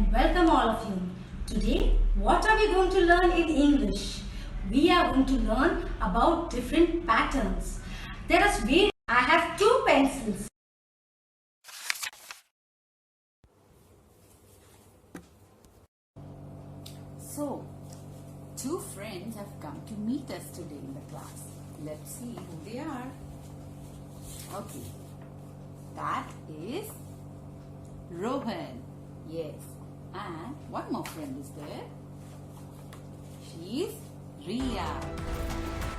and welcome all of you. Today, what are we going to learn in English? We are going to learn about different patterns. There is various. I have two pencils. So, two friends have come to meet us today in the class. Let's see who they are. Okay, that is Rohan. Yes, and one more friend is there. She's Riya.